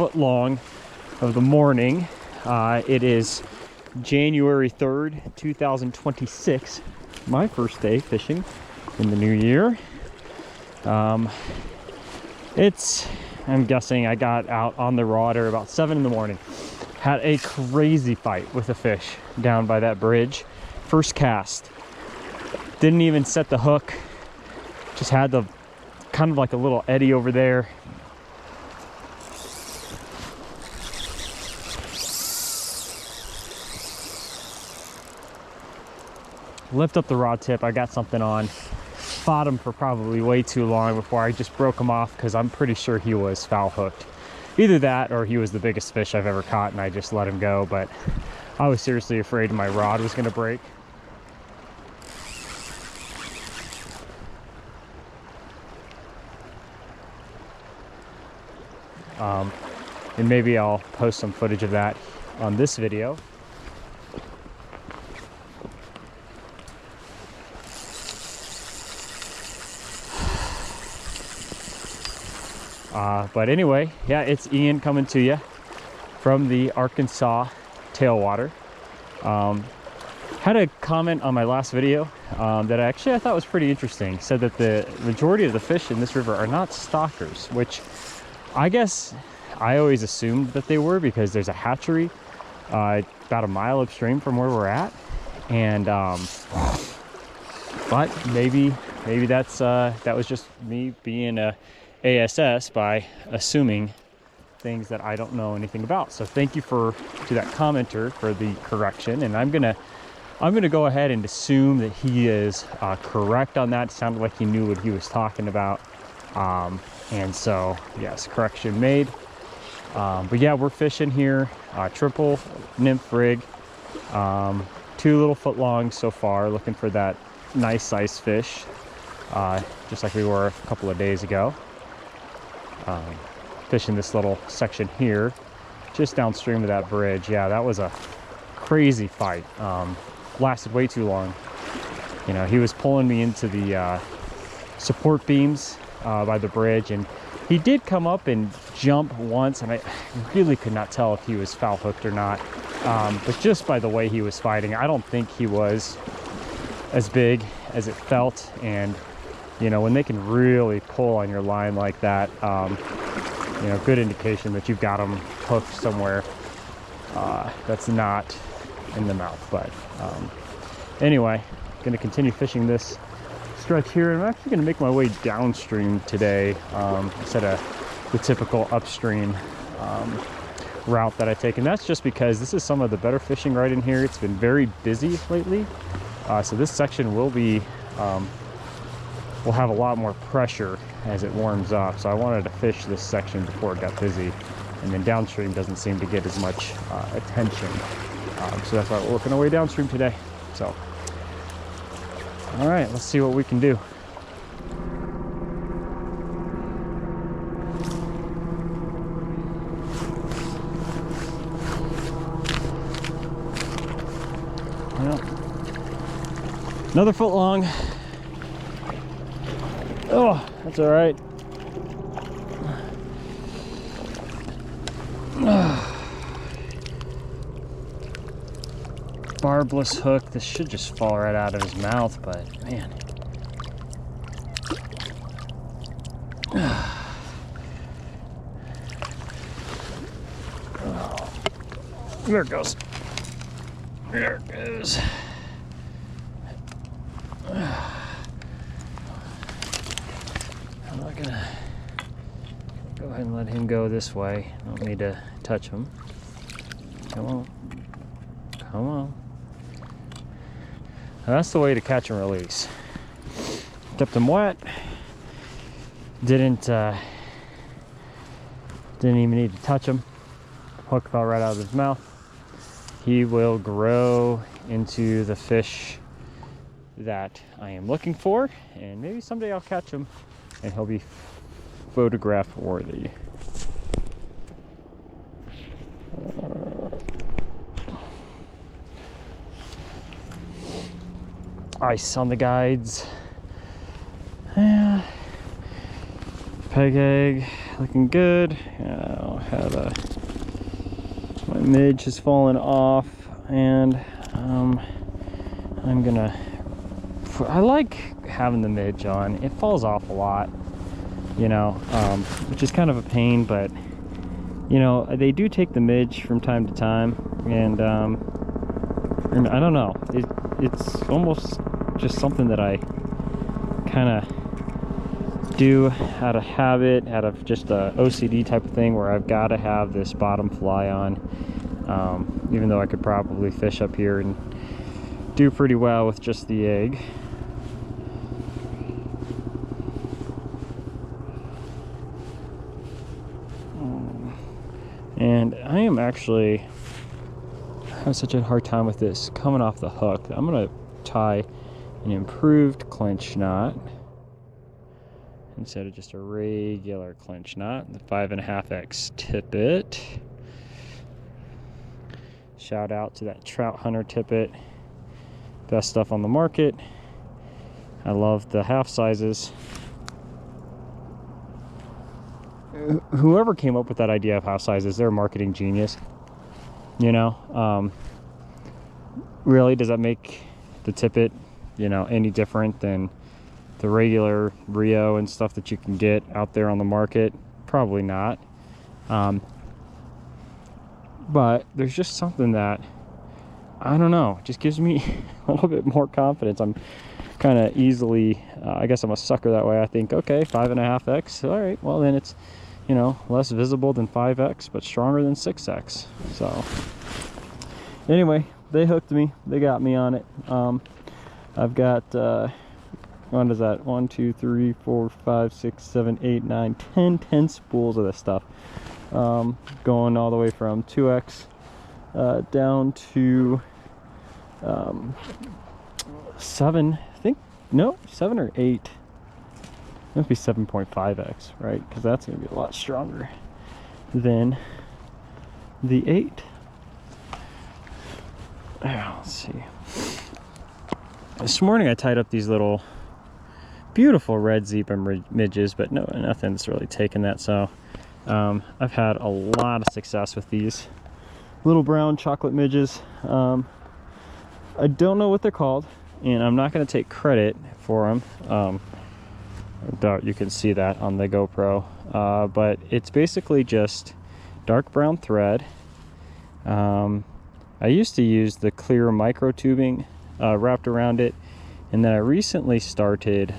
foot long of the morning. It is January 3rd, 2026. My first day fishing in the new year. I'm guessing I got out on the water about 7 in the morning. Had a crazy fight with a fish down by that bridge. First cast. Didn't even set the hook. Just had the kind of like a little eddy over there. Lift up the rod tip, I got something on. Fought him for probably way too long before I just broke him off because I'm pretty sure he was foul hooked. Either that or he was the biggest fish I've ever caught and I just let him go, but I was seriously afraid my rod was gonna break. And maybe I'll post some footage of that on this video. But anyway, yeah, it's Ian coming to you from the Arkansas Tailwater. Had a comment on my last video that I thought was pretty interesting. Said that the majority of the fish in this river are not stalkers, which I guess I always assumed that they were because there's a hatchery about a mile upstream from where we're at. And but maybe that's that was just me being a ASS by assuming things that I don't know anything about. So thank you to that commenter for the correction, and I'm gonna go ahead and assume that he is correct on that. It sounded like he knew what he was talking about, and so yes, correction made. But yeah, we're fishing here, triple nymph rig, 2 little foot longs so far, looking for that nice size fish, just like we were a couple of days ago. Fishing this little section here just downstream of that bridge. Yeah, that was a crazy fight. Lasted way too long. You know, he was pulling me into the support beams by the bridge, and he did come up and jump once, and I really could not tell if he was foul hooked or not, but just by the way he was fighting, I don't think he was as big as it felt. And you know, when they can really pull on your line like that, you know, good indication that you've got them hooked somewhere that's not in the mouth. But anyway, going to continue fishing this stretch here, and I'm actually going to make my way downstream today instead of the typical upstream route that I take. And that's just because this is some of the better fishing right in here. It's been very busy lately, so this section will be we'll have a lot more pressure as it warms up. So I wanted to fish this section before it got busy, and then downstream doesn't seem to get as much attention. So that's why we're working our way downstream today. So, all right, let's see what we can do. Well, another foot long. Oh, that's all right. Barbless hook. This should just fall right out of his mouth, but man. Oh, there it goes. There it goes. I'm not gonna go ahead and let him go this way. I don't need to touch him. Come on. Come on. Now that's the way to catch and release. Kept him wet. Didn't even need to touch him. Hook fell right out of his mouth. He will grow into the fish that I am looking for, and maybe someday I'll catch him and he'll be photograph worthy. Ice on the guides. Yeah. Peg egg, looking good. My midge has fallen off, and I like having the midge on. It falls off a lot, you know, which is kind of a pain, but you know, they do take the midge from time to time, and I don't know, it's almost just something that I kind of do out of habit, out of just a OCD type of thing, where I've got to have this bottom fly on, even though I could probably fish up here and do pretty well with just the egg. And I am actually having such a hard time with this coming off the hook. I'm gonna tie an improved clinch knot instead of just a regular clinch knot, the 5.5X tippet. Shout out to that Trout Hunter tippet, best stuff on the market. I love the half sizes. Whoever came up with that idea of half sizes, they're a marketing genius. You know, really, does that make the tippet, you know, any different than the regular Rio and stuff that you can get out there on the market? Probably not. But there's just something that, I don't know, just gives me a little bit more confidence. I'm kind of easily, I guess I'm a sucker that way. I think, okay, 5.5X, all right, well then it's, you know, less visible than 5X, but stronger than 6X. So anyway, they hooked me, they got me on it. I've got, what is that, 1, 2, 3, 4, 5, 6, 7, 8, 9, 10 spools of this stuff, going all the way from 2X down to 7, I think, no, 7 or 8. It must be 7.5X, right? Because that's going to be a lot stronger than the 8. Let's see. This morning I tied up these little beautiful red zebra midges, but nothing's really taken that. So I've had a lot of success with these little brown chocolate midges. I don't know what they're called, and I'm not going to take credit for them. You can see that on the GoPro, but it's basically just dark brown thread. I used to use the clear micro tubing wrapped around it, and then I recently started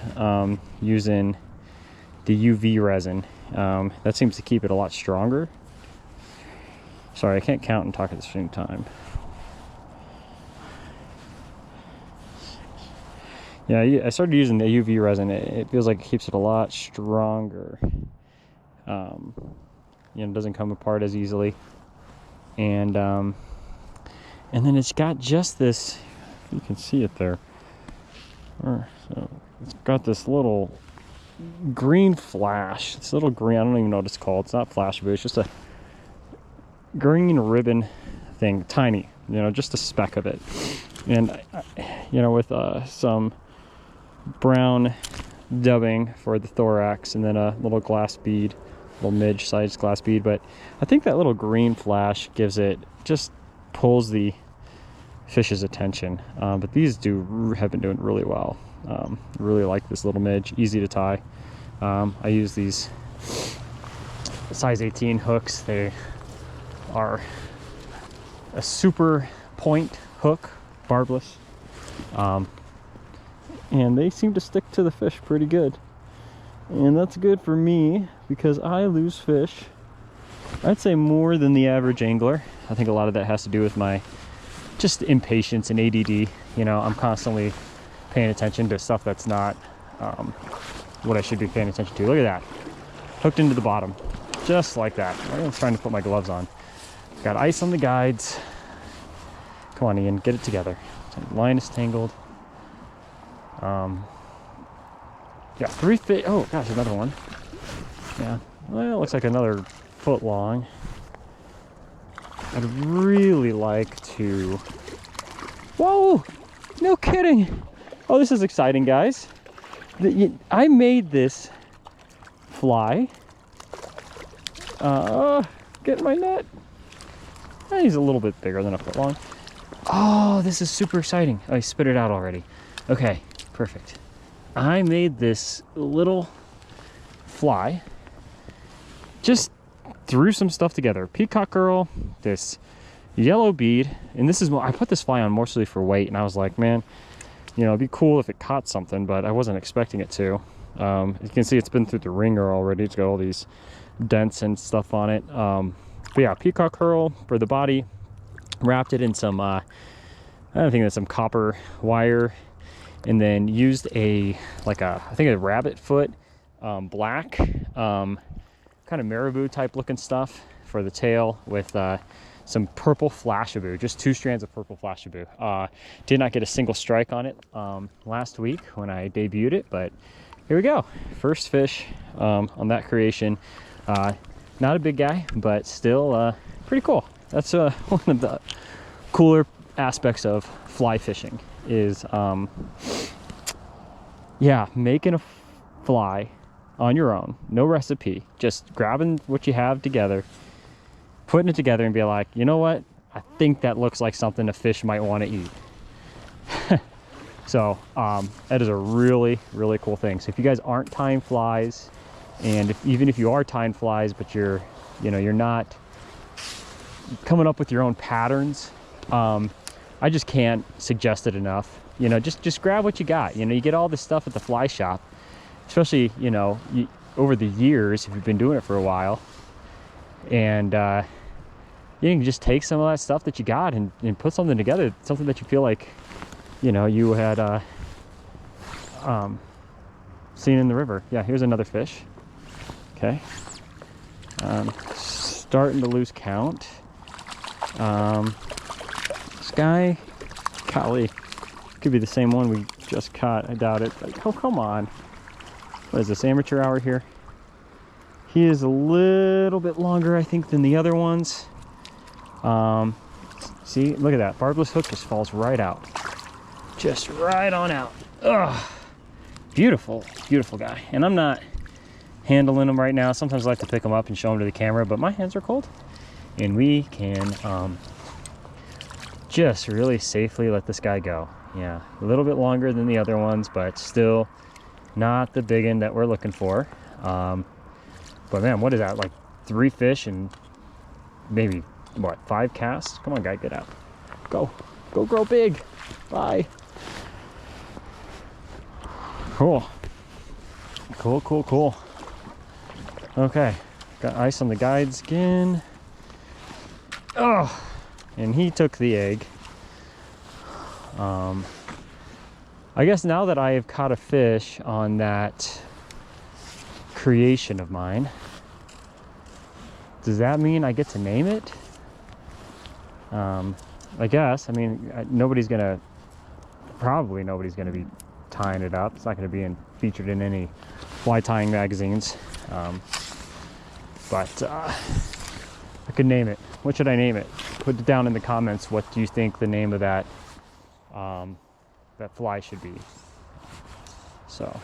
using the UV resin. That seems to keep it a lot stronger. Sorry, I can't count and talk at the same time. Yeah, I started using the UV resin. It feels like it keeps it a lot stronger. You know, it doesn't come apart as easily. And then it's got just this, you can see it there. So it's got this little green flash. This little green, I don't even know what it's called. It's not flash, but it's just a green ribbon thing, tiny, you know, just a speck of it. And, you know, with some brown dubbing for the thorax, and then a little glass bead, little midge-sized glass bead. But I think that little green flash gives it, just pulls the fish's attention. But these have been doing really well. Really like this little midge, easy to tie. I use these size 18 hooks. They are a super point hook, barbless. And they seem to stick to the fish pretty good. And that's good for me because I lose fish, I'd say, more than the average angler. I think a lot of that has to do with my just impatience and ADD. You know, I'm constantly paying attention to stuff that's not what I should be paying attention to. Look at that. Hooked into the bottom. Just like that. I'm trying to put my gloves on. Got ice on the guides. Come on, Ian, get it together. Line is tangled. Yeah, 3 feet. Oh gosh, another one. Yeah, well, it looks like another foot long. I'd really like to. Whoa! No kidding! Oh, this is exciting, guys. I made this fly Get my net. He's a little bit bigger than a foot long. Oh, this is super exciting. Oh, he spit it out already. Okay, perfect. I made this little fly. Just threw some stuff together. Peacock girl, this yellow bead, and this is what I put this fly on mostly for weight, and I was like, man, you know, it'd be cool if it caught something, but I wasn't expecting it to. You can see it's been through the ringer already. It's got all these dents and stuff on it. But yeah, peacock herl for the body. Wrapped it in some, I think that's some copper wire, and then used I think a rabbit foot, black, kind of marabou type looking stuff for the tail with some purple flashabou, just 2 strands of purple flashabou. Did not get a single strike on it last week when I debuted it, but here we go. First fish on that creation. Not a big guy, but still pretty cool. That's one of the cooler aspects of fly fishing is, yeah, making a fly on your own, no recipe, just grabbing what you have together, putting it together and be like, you know what? I think that looks like something a fish might want to eat. So that is a really, really cool thing. So if you guys aren't tying flies, and even if you are tying flies, but you're not coming up with your own patterns, I just can't suggest it enough. You know, just grab what you got. You know, you get all this stuff at the fly shop, especially, you know, over the years, if you've been doing it for a while, and you can just take some of that stuff that you got and put something together, something that you feel like, you know, you had seen in the river. Yeah, here's another fish. Okay, starting to lose count. This guy, golly, could be the same one we just caught. I doubt it. Like, oh, come on. What is this, amateur hour here? He is a little bit longer, I think, than the other ones. See, look at that. Barbless hook just falls right out. Just right on out. Ugh. Beautiful, beautiful guy. And I'm not handling him right now. Sometimes I like to pick him up and show him to the camera, but my hands are cold. And we can just really safely let this guy go. Yeah, a little bit longer than the other ones, but still not the big end that we're looking for. But man, what is that? Like 3 fish and maybe, what, 5 casts? Come on, guy, get out. Go. Go grow big. Bye. Cool. Cool, cool, cool. Okay, got ice on the guide skin. Oh, and he took the egg. I guess now that I have caught a fish on that creation of mine, does that mean I get to name it? I guess. I mean, probably nobody's gonna be tying it up. It's not gonna be featured in any fly tying magazines. But I could name it. What should I name it? Put it down in the comments. What do you think the name of that that fly should be? So,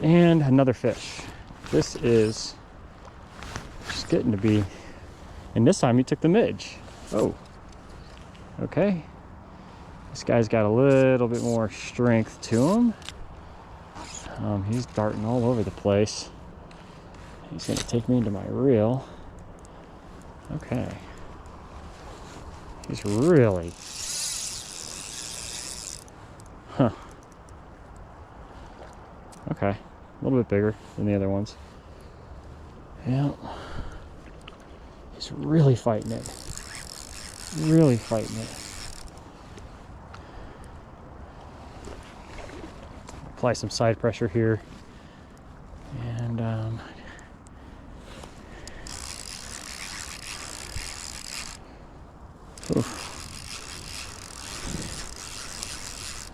and another fish. This is just getting to be, and this time he took the midge. Oh, okay. This guy's got a little bit more strength to him. He's darting all over the place. He's gonna take me into my reel. Okay. He's really, okay, a little bit bigger than the other ones. Yeah. He's really fighting it. Really fighting it. Apply some side pressure here. And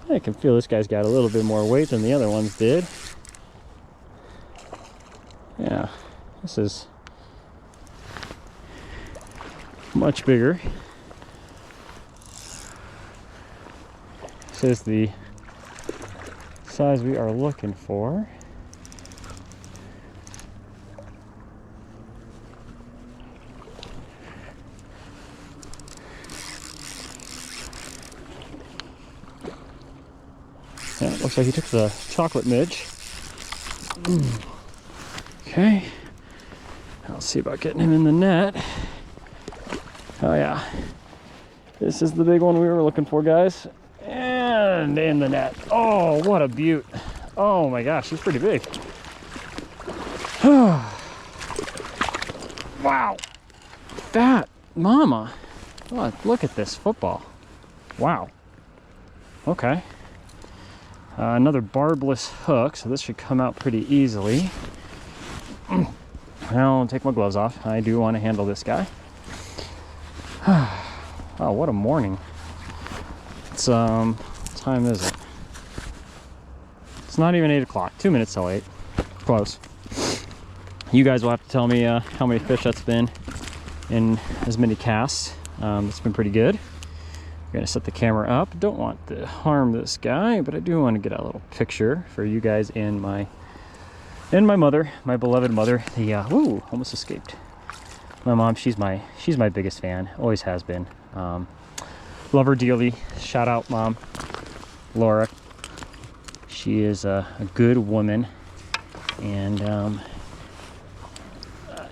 I can feel this guy's got a little bit more weight than the other ones did. Yeah, this is much bigger. This is the size we are looking for. Yeah, looks like he took the chocolate midge. Okay. I'll see about getting him in the net. Oh yeah. This is the big one we were looking for, guys. And in the net. Oh, what a beaut. Oh my gosh, he's pretty big. Wow. That mama. Oh, look at this football. Wow. Okay. Another barbless hook, so this should come out pretty easily. I'll take my gloves off. I do want to handle this guy. Oh, what a morning. It's what time is it? It's not even 8 o'clock. 2 minutes till 8. Close. You guys will have to tell me how many fish that's been in as many casts. It's been pretty good. I'm gonna set the camera up. Don't want to harm this guy, but I do want to get a little picture for you guys and my mother, my beloved mother. The ooh, almost escaped. My mom, she's my biggest fan. Always has been. Love her dearly. Shout out, Mom, Laura. She is a good woman, and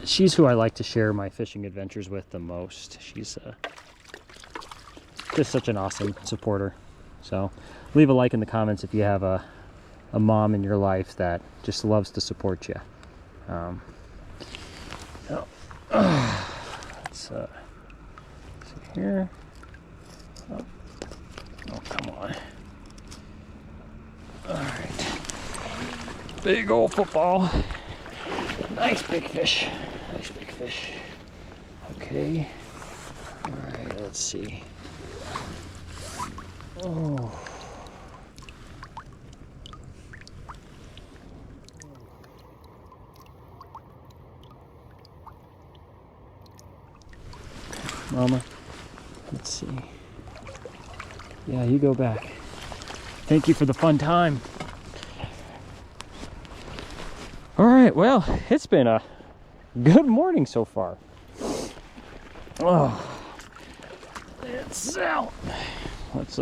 she's who I like to share my fishing adventures with the most. She's just such an awesome supporter. So leave a like in the comments if you have a mom in your life that just loves to support you. Let's see here. Oh, come on. All right. Big old football. Nice big fish. Nice big fish. Okay. All right, let's see. Oh. Mama, let's see. Yeah, you go back. Thank you for the fun time. All right, well, it's been a good morning so far. Oh, it's out. Let's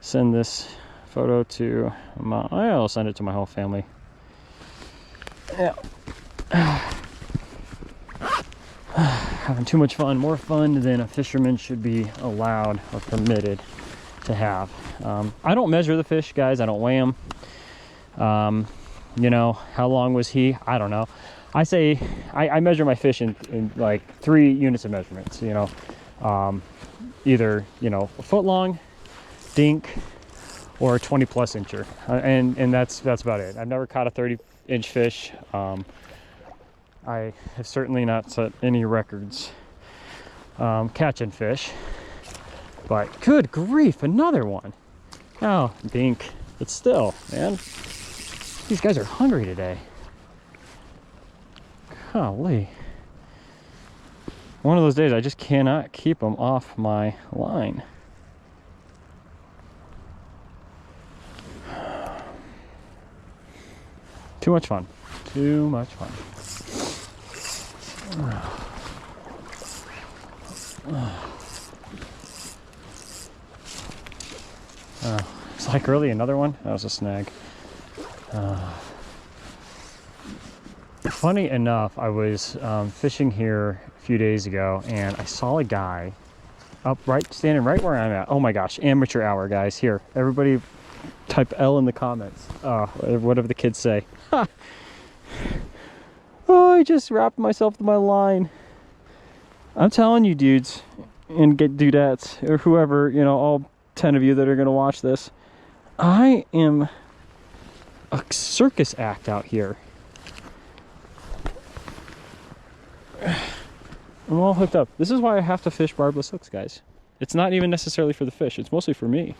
send this photo to I'll send it to my whole family. Yeah. Having too much fun, more fun than a fisherman should be allowed or permitted to have. I don't measure the fish, guys. I don't weigh them. You know, how long was he? I don't know. I say I measure my fish in like 3 units of measurements, you know. Either, you know, a foot long, dink, or a 20+ incher. And that's about it. I've never caught a 30-inch fish. I have certainly not set any records catching fish, but good grief, another one. Oh, dink. But still, man, these guys are hungry today. Golly. One of those days I just cannot keep them off my line. Too much fun. Too much fun. It's like really another one. That was a snag. Funny enough, I was fishing here a few days ago, and I saw a guy standing right where I'm at. Oh my gosh, amateur hour, guys. Here, everybody type L in the comments. Whatever the kids say. Oh, I just wrapped myself to my line. I'm telling you, dudes and dudettes, or whoever, you know, all 10 of you that are going to watch this, I am a circus act out here. I'm all hooked up. This is why I have to fish barbless hooks, guys. It's not even necessarily for the fish. It's mostly for me.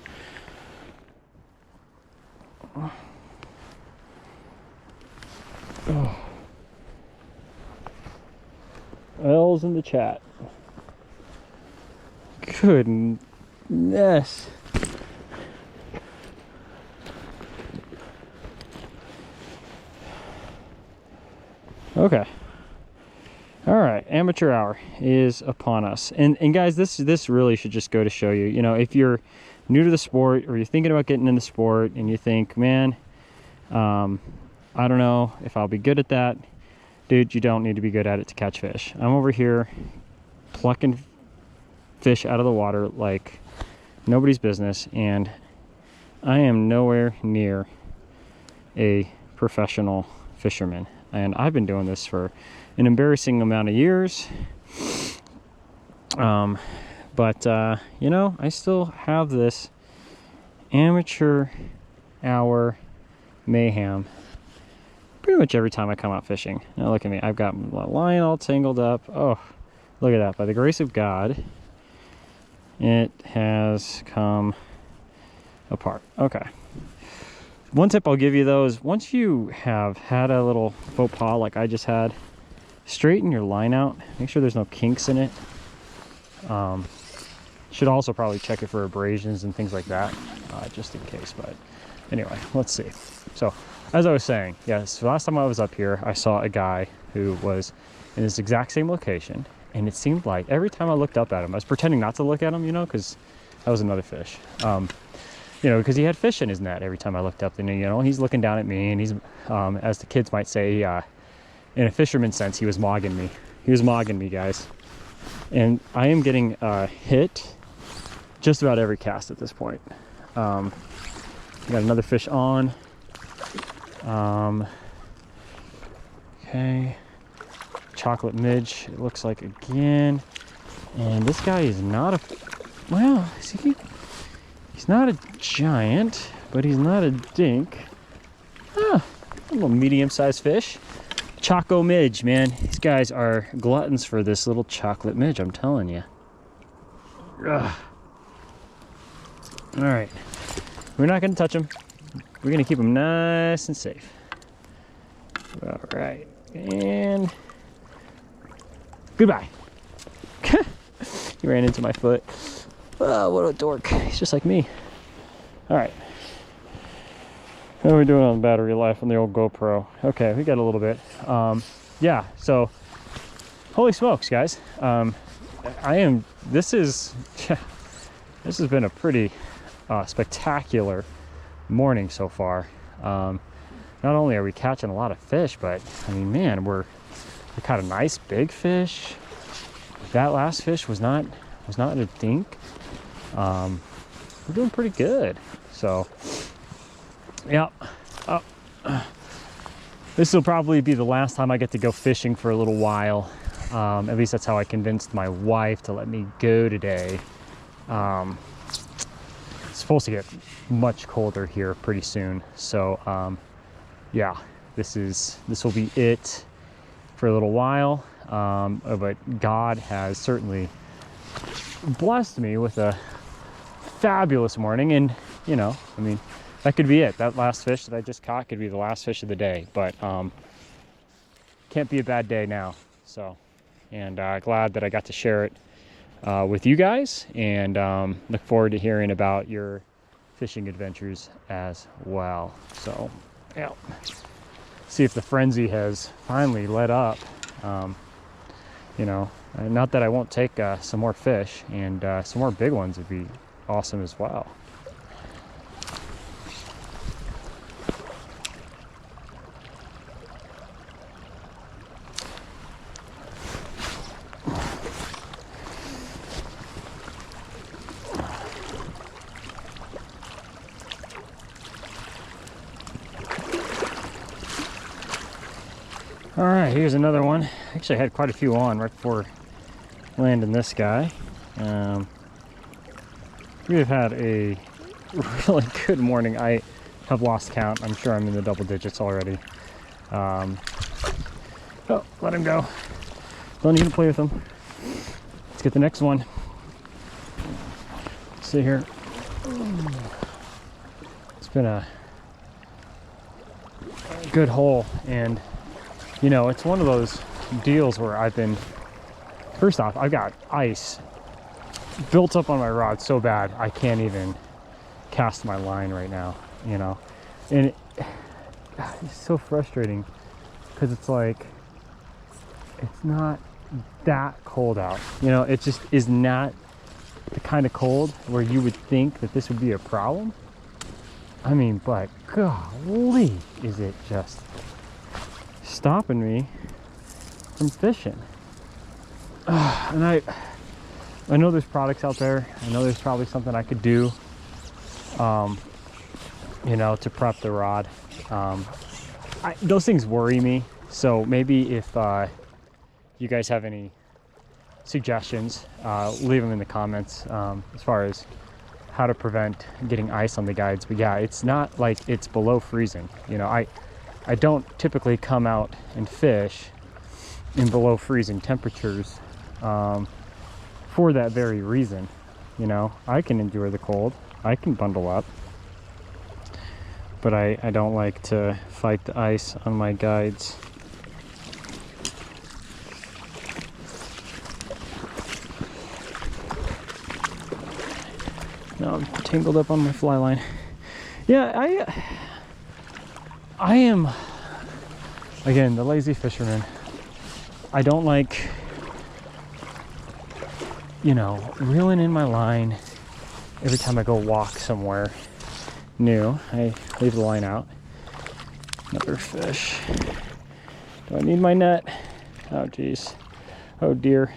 Oh. L's in the chat. Goodness. Okay. All right, amateur hour is upon us. And guys, this really should just go to show you, you know, if you're new to the sport, or you're thinking about getting in the sport and you think, man, I don't know if I'll be good at that. Dude, you don't need to be good at it to catch fish. I'm over here plucking fish out of the water like nobody's business, and I am nowhere near a professional fisherman. And I've been doing this for an embarrassing amount of years. But you know, I still have this amateur hour mayhem pretty much every time I come out fishing. Now look at me, I've got my line all tangled up. Oh, look at that. By the grace of God, it has come apart. Okay. One tip I'll give you though is, once you have had a little faux pas like I just had, straighten your line out. Make sure there's no kinks in it. Should also probably check it for abrasions and things like that, just in case. But anyway, let's see. So as I was saying, yes, last time I was up here, I saw a guy who was in this exact same location, and it seemed like every time I looked up at him, I was pretending not to look at him, you know, because that was another fish. You know, because he had fish in his net every time I looked up, and you know, he's looking down at me, and he's, as the kids might say, in a fisherman sense, he was mogging me. He was mogging me, guys. And I am getting hit just about every cast at this point. Got another fish on. Okay, chocolate midge, it looks like, again. And this guy is not a, well, see, he's not a giant, but he's not a dink. Ah, a little medium-sized fish. Choco midge, man. These guys are gluttons for this little chocolate midge, I'm telling you. Ugh. All right, we're not gonna touch them. We're gonna keep them nice and safe. All right, and goodbye. He ran into my foot. Oh, what a dork. He's just like me. All right. How are we doing on battery life on the old GoPro? Okay, we got a little bit. Yeah, so holy smokes, guys. This has been a pretty spectacular morning so far. Not only are we catching a lot of fish, but I mean, man, we caught a nice big fish. That last fish was not a dink. We're doing pretty good. So yeah, this will probably be the last time I get to go fishing for a little while. At least that's how I convinced my wife to let me go today. It's supposed to get much colder here pretty soon, so yeah, this will be it for a little while. But God has certainly blessed me with a fabulous morning, and you know, I mean, that could be it. That last fish that I just caught could be the last fish of the day, but can't be a bad day now. So, and glad that I got to share it with you guys, and look forward to hearing about your fishing adventures as well. So yeah, see if the frenzy has finally let up. You know, not that I won't take some more fish, and some more big ones would be awesome as well. All right, here's another one. Actually, I had quite a few on right before landing this guy. We've had a really good morning. I have lost count. I'm sure I'm in the double digits already. Oh, let him go. Don't even play with him. Let's get the next one. See here. It's been a good hole, and you know, it's one of those deals where first off, I've got ice built up on my rod so bad I can't even cast my line right now, you know. And it's so frustrating because it's like, it's not that cold out, you know. It just is not the kind of cold where you would think that this would be a problem. I mean, but golly, is it just stopping me from fishing. And I know there's products out there. I know there's probably something I could do, you know, to prep the rod. Those things worry me. So maybe if you guys have any suggestions, leave them in the comments as far as how to prevent getting ice on the guides. But yeah, it's not like it's below freezing. You know, I don't typically come out and fish in below freezing temperatures for that very reason. You know, I can endure the cold, I can bundle up, but I don't like to fight the ice on my guides. Now I'm tangled up on my fly line. Yeah, I am, again, the lazy fisherman. I don't like, you know, reeling in my line every time I go walk somewhere new. I leave the line out. Another fish. Do I need my net? Oh geez. Oh dear.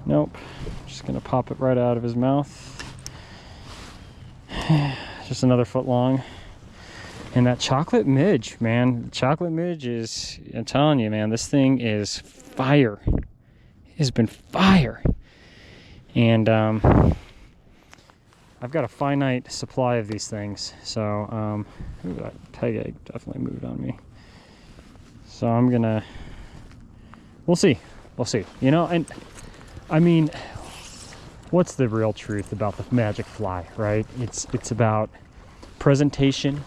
Nope. Just gonna pop it right out of his mouth. Just another foot long. And that chocolate midge, man. Chocolate midge is, I'm telling you, man, this thing is fire. It has been fire. And I've got a finite supply of these things. So, ooh, that peg egg definitely moved on me. So I'm gonna, we'll see. We'll see. You know, and I mean, what's the real truth about the magic fly, right? It's about presentation,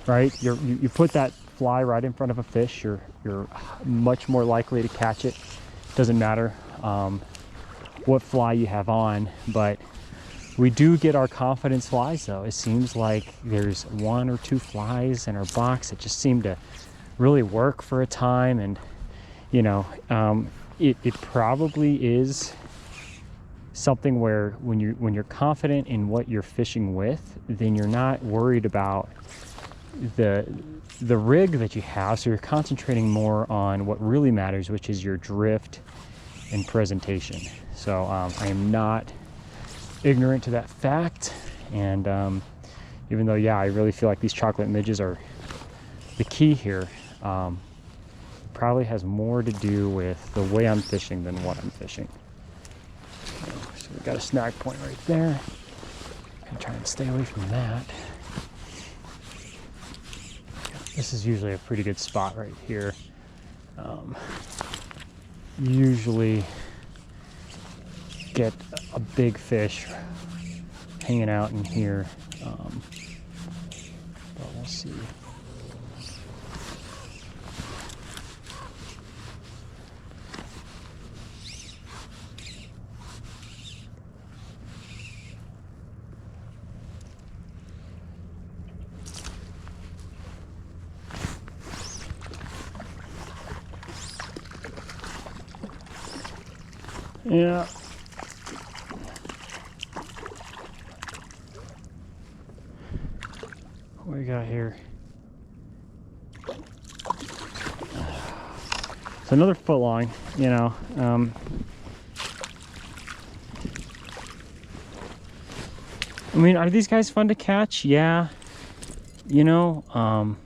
right? You put that fly right in front of a fish, you're much more likely to catch it. Doesn't matter what fly you have on, but we do get our confidence flies though. It seems like there's one or two flies in our box that just seem to really work for a time, and you know, it probably is something where when you're confident in what you're fishing with, then you're not worried about the rig that you have, so you're concentrating more on what really matters, which is your drift and presentation. So I am not ignorant to that fact, and even though, yeah, I really feel like these chocolate midges are the key here, probably has more to do with the way I'm fishing than what I'm fishing. So we've got a snag point right there. I'm gonna try and stay away from that. This is usually a pretty good spot right here. Usually get a big fish hanging out in here, but we'll see. Yeah. What we got here? It's another foot long, you know. I mean, are these guys fun to catch? Yeah. You know,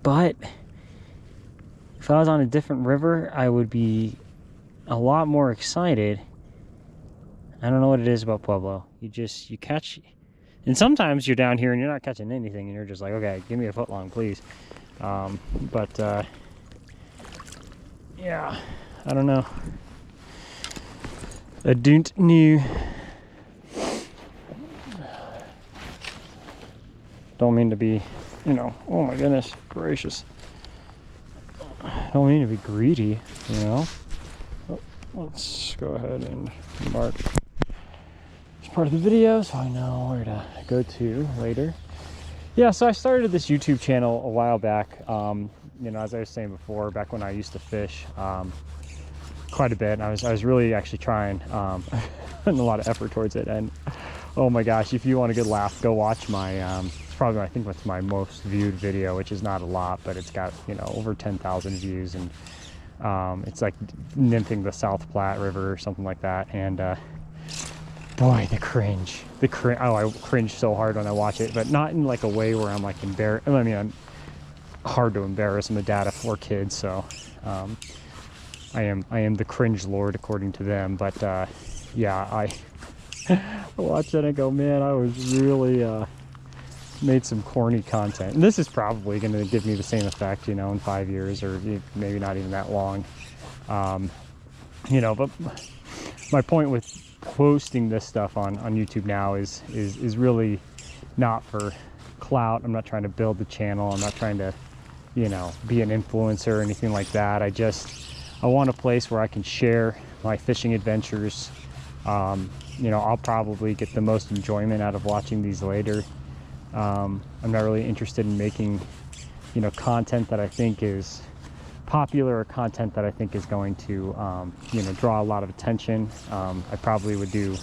but if I was on a different river, I would be a lot more excited. I don't know what it is about Pueblo. You catch, and sometimes you're down here and you're not catching anything and you're just like, okay, give me a foot long, please. But yeah, I don't know. I don't know. Don't mean to be, you know, oh my goodness gracious. I don't mean to be greedy, you know. Let's go ahead and mark this part of the video so I know where to go to later. Yeah, so I started this YouTube channel a while back. You know, as I was saying before, back when I used to fish quite a bit, and I was really actually trying, putting a lot of effort towards it. And oh my gosh, if you want a good laugh, go watch my it's probably, I think, what's my most viewed video, which is not a lot, but it's got, you know, over 10,000 views. And it's like nymphing the South Platte River or something like that. And boy, the cringe. Oh, I cringe so hard when I watch it, but not in like a way where I'm like embarrassed. I mean, I'm hard to embarrass. I'm a dad of 4 kids, so I am the cringe lord according to them. But yeah, I watched it and go, man, I was really made some corny content. And this is probably going to give me the same effect, you know, in 5 years, or maybe not even that long. You know, but my point with posting this stuff on YouTube now is really not for clout. I'm not trying to build the channel. I'm not trying to, you know, be an influencer or anything like that. I want a place where I can share my fishing adventures. You know, I'll probably get the most enjoyment out of watching these later. I'm not really interested in making, you know, content that I think is popular or content that I think is going to, you know, draw a lot of attention. I probably would do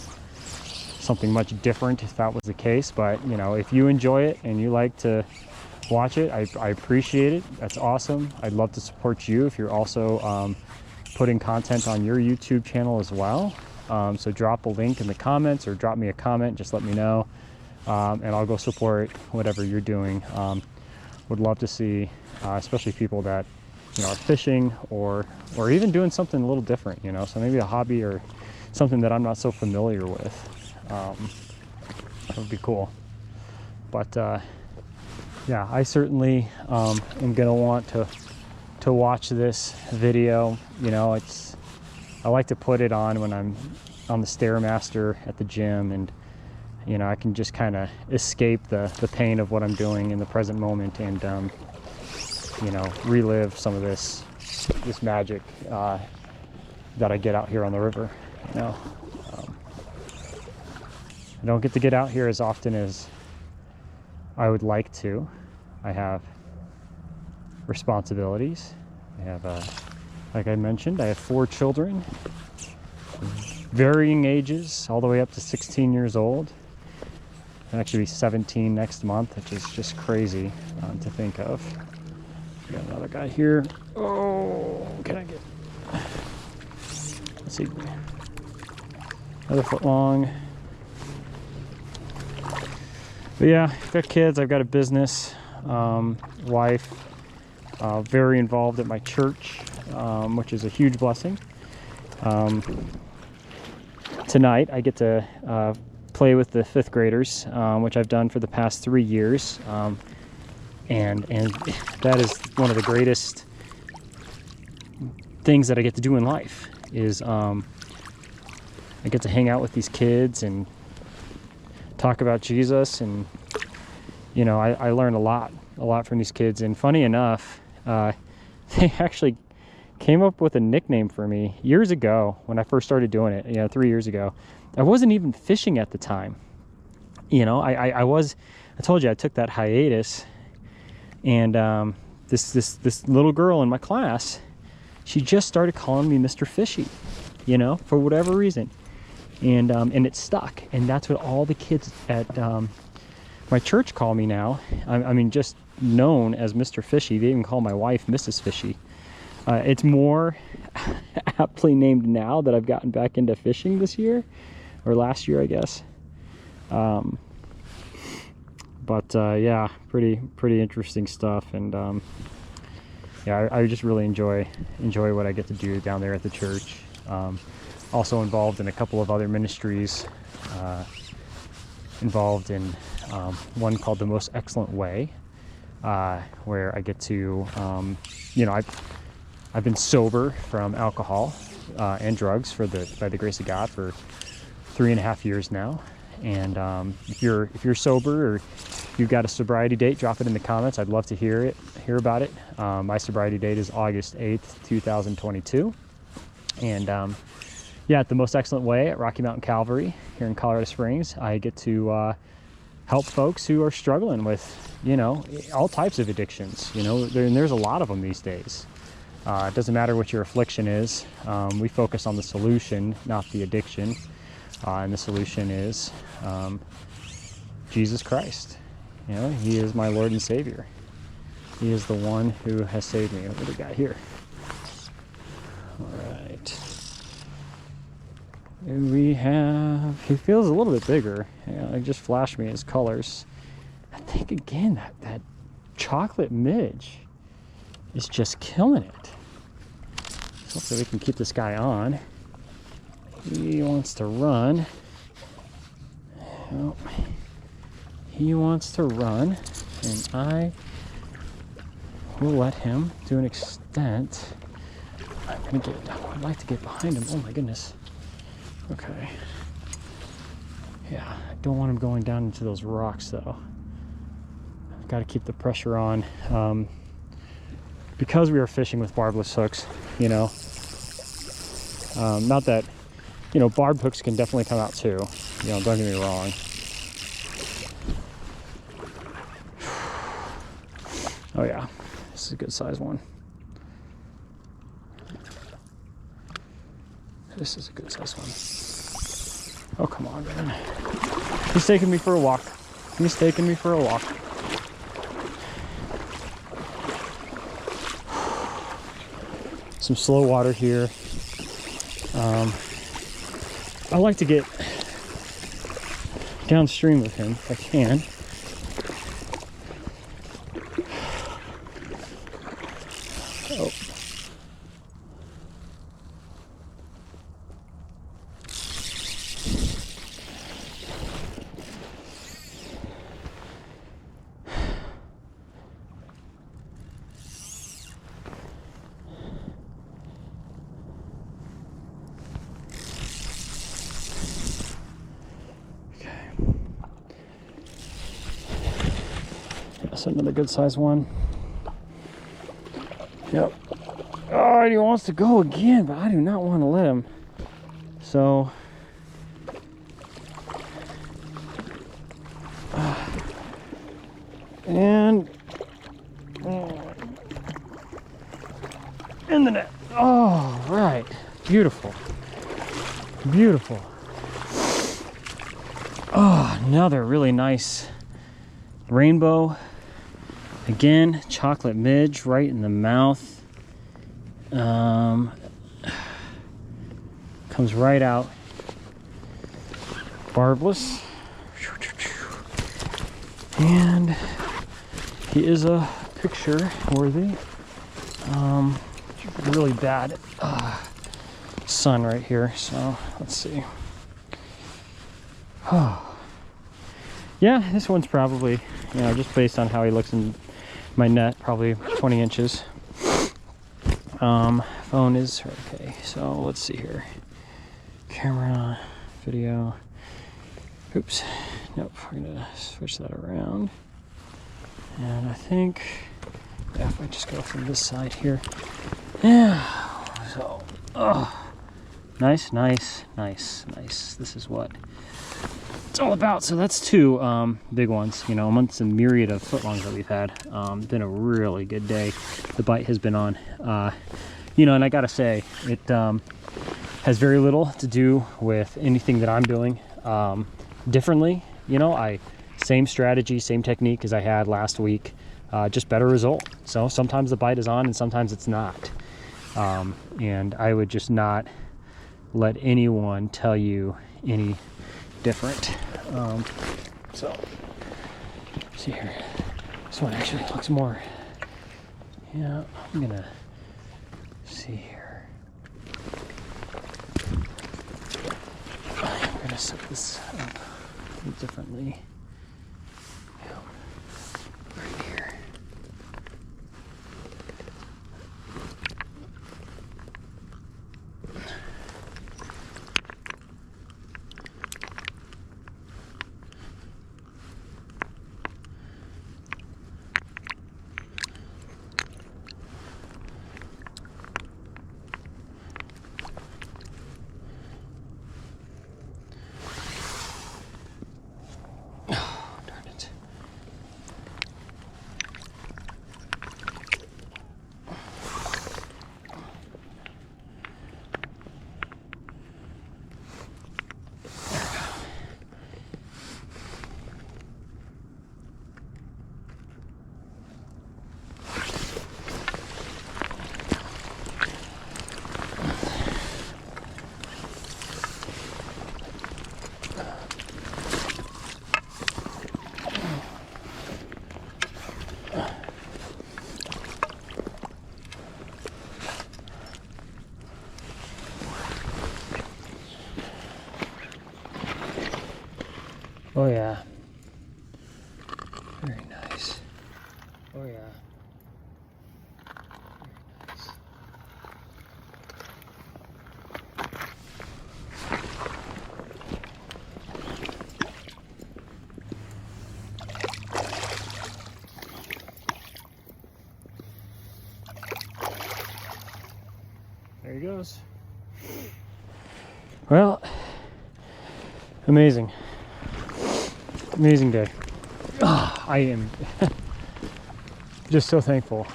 something much different if that was the case. But, you know, if you enjoy it and you like to watch it, I appreciate it. That's awesome. I'd love to support you if you're also putting content on your YouTube channel as well. So drop a link in the comments or drop me a comment. Just let me know, and I'll go support whatever you're doing. Would love to see, especially people that, you know, are fishing or even doing something a little different, you know, so maybe a hobby or something that I'm not so familiar with. That would be cool. But yeah, I certainly am gonna want to watch this video. You know, I like to put it on when I'm on the Stairmaster at the gym, and you know, I can just kind of escape the pain of what I'm doing in the present moment, and you know, relive some of this magic that I get out here on the river. You know, I don't get to get out here as often as I would like to. I have responsibilities. I have, like I mentioned, I have 4 children, varying ages, all the way up to 16 years old. I'll actually be 17 next month, which is just crazy to think of. Got another guy here. Oh, can I get, let's see, another foot long. But yeah, I've got kids, I've got a business, wife, very involved at my church, which is a huge blessing. Tonight I get to play with the 5th graders, which I've done for the past 3 years. And that is one of the greatest things that I get to do in life, is I get to hang out with these kids and talk about Jesus. And you know, I learn a lot from these kids. And funny enough, they actually came up with a nickname for me years ago when I first started doing it, you know, 3 years ago. I wasn't even fishing at the time. You know, I told you I took that hiatus, and this little girl in my class, she just started calling me Mr. Fishy, you know, for whatever reason. And it stuck, and that's what all the kids at my church call me now. I mean, just known as Mr. Fishy. They even call my wife Mrs. Fishy. It's more aptly named now that I've gotten back into fishing this year, or last year, I guess. But yeah, pretty interesting stuff. And yeah, I just really enjoy what I get to do down there at the church. Also involved in a couple of other ministries, involved in one called The Most Excellent Way, where I get to, you know, I've been sober from alcohol and drugs by the grace of God for 3.5 years now. And if you're sober or you've got a sobriety date, drop it in the comments. I'd love to hear about it. My sobriety date is August 8th, 2022. And yeah, at The Most Excellent Way at Rocky Mountain Calvary here in Colorado Springs, I get to help folks who are struggling with, you know, all types of addictions. You know, there's a lot of them these days. It doesn't matter what your affliction is. We focus on the solution, not the addiction. And the solution is Jesus Christ. You know, he is my Lord and Savior. He is the one who has saved me. What do we got here? All right. We have, he feels a little bit bigger. It just flashed me his colors. I think again, that chocolate midge is just killing it. So hopefully we can keep this guy on. He wants to run. Oh, he wants to run, and I will let him to an extent. I'd like to get behind him. Oh my goodness. Okay. Yeah, I don't want him going down into those rocks though. I've got to keep the pressure on. Because we are fishing with barbless hooks, you know, not that, you know, barbed hooks can definitely come out too. You know, don't get me wrong. Oh yeah, this is a good size one. This is a good size one. Oh, come on, man. He's taking me for a walk. He's taking me for a walk. Some slow water here. I like to get downstream with him if I can. Oh. That's another good size one. Yep. Oh, he wants to go again, but I do not want to let him. So, and in the net. Oh, right. Beautiful. Beautiful. Oh, another really nice rainbow. Again, chocolate midge right in the mouth. Comes right out. Barbless. And he is a picture worthy. Really bad sun right here, so let's see. Oh. Yeah, this one's probably, you know, just based on how he looks in my net, probably 20 inches. Phone is okay, so let's see here. Camera, video. Oops. Nope, we're gonna switch that around. And I think, yeah, if I just go from this side here. Yeah, so, nice, nice, nice, nice. This is what it's all about. So that's two big ones, you know, amongst a myriad of footlongs that we've had. Been a really good day. The bite has been on. You know, and I gotta say, it has very little to do with anything that I'm doing differently. You know, same strategy, same technique as I had last week, just better result. So sometimes the bite is on and sometimes it's not. And I would just not let anyone tell you any different. So, see here. This one actually looks more, yeah, I'm gonna see here. I'm gonna set this up a little differently. Right here. Oh yeah. Very nice. Oh yeah. There he goes. Well, amazing. Amazing day. I am just so thankful.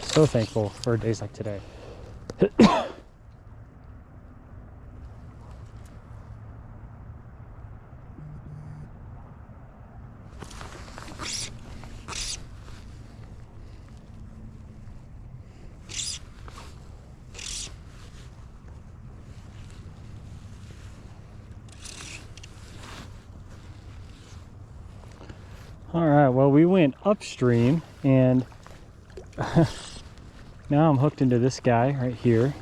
So thankful for days like today. All right, well, we went upstream and now I'm hooked into this guy right here.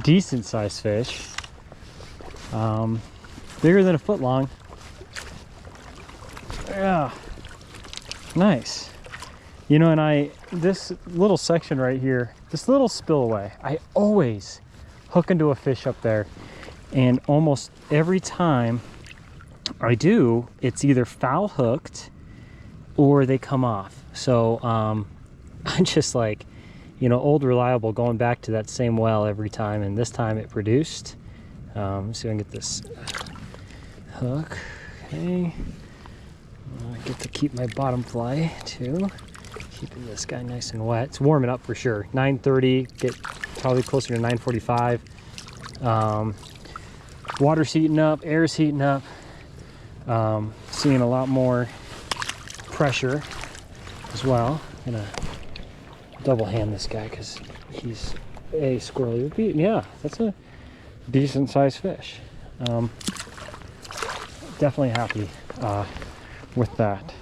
Decent sized fish. Bigger than a foot long. Yeah, nice. You know, and this little section right here, this little spillway, I always hook into a fish up there, and almost every time I do, it's either foul hooked or they come off. So I'm just like, you know, old reliable, going back to that same well every time, and this time it produced. Let's see if I can get this hook. Okay, I get to keep my bottom fly too, keeping this guy nice and wet. It's warming up for sure. 9:30, get probably closer to 9:45. Water's heating up, air's heating up. Seeing a lot more pressure as well. I'm gonna double hand this guy because he's a squirrely. Yeah, that's a decent sized fish. Definitely happy with that.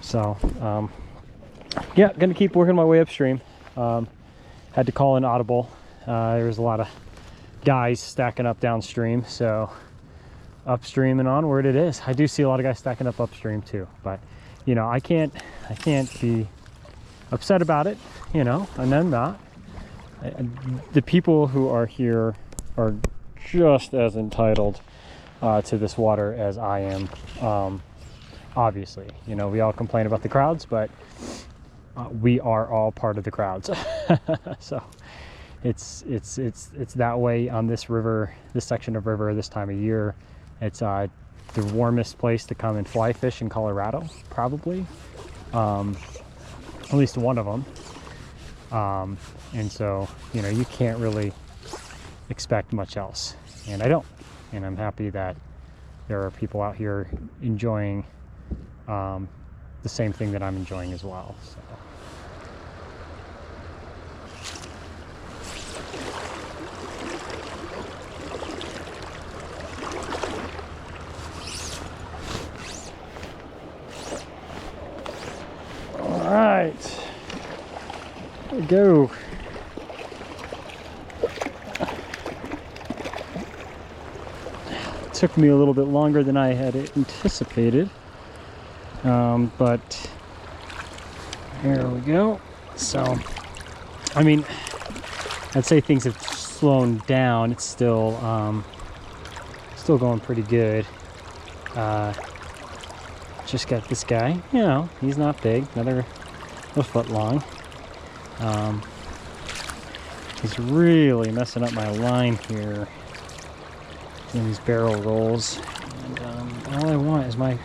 So yeah, gonna keep working my way upstream. Had to call in audible. There was a lot of guys stacking up downstream, so upstream and onward it is. I do see a lot of guys stacking up upstream too, but you know, I can't be upset about it, you know, and I'm not. The people who are here are just as entitled to this water as I am. Obviously, you know, we all complain about the crowds, but we are all part of the crowds. So it's that way on this river, this section of river, this time of year. It's the warmest place to come and fly fish in Colorado, probably. At least one of them. And so, you know, you can't really expect much else. And I don't. And I'm happy that there are people out here enjoying the same thing that I'm enjoying as well. So. All right, there we go. It took me a little bit longer than I had anticipated, but here we go. So, I mean, I'd say things have slowed down. It's still going pretty good. Just got this guy, you know, he's not big, another a foot long. He's really messing up my line here in these barrel rolls. And all I want is my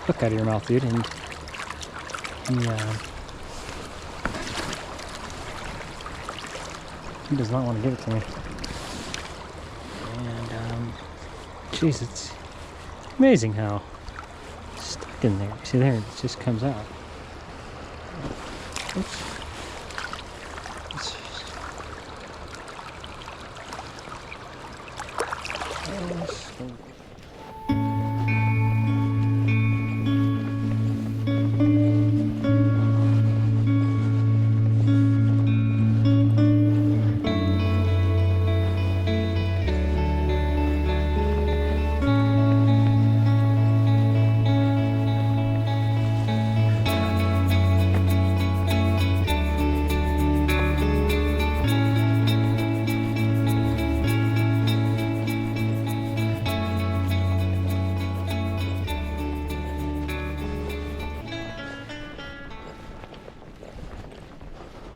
hook out of your mouth, dude. And he does not want to give it to me. And geez, it's amazing how stuck in there. See there, it just comes out. Oops.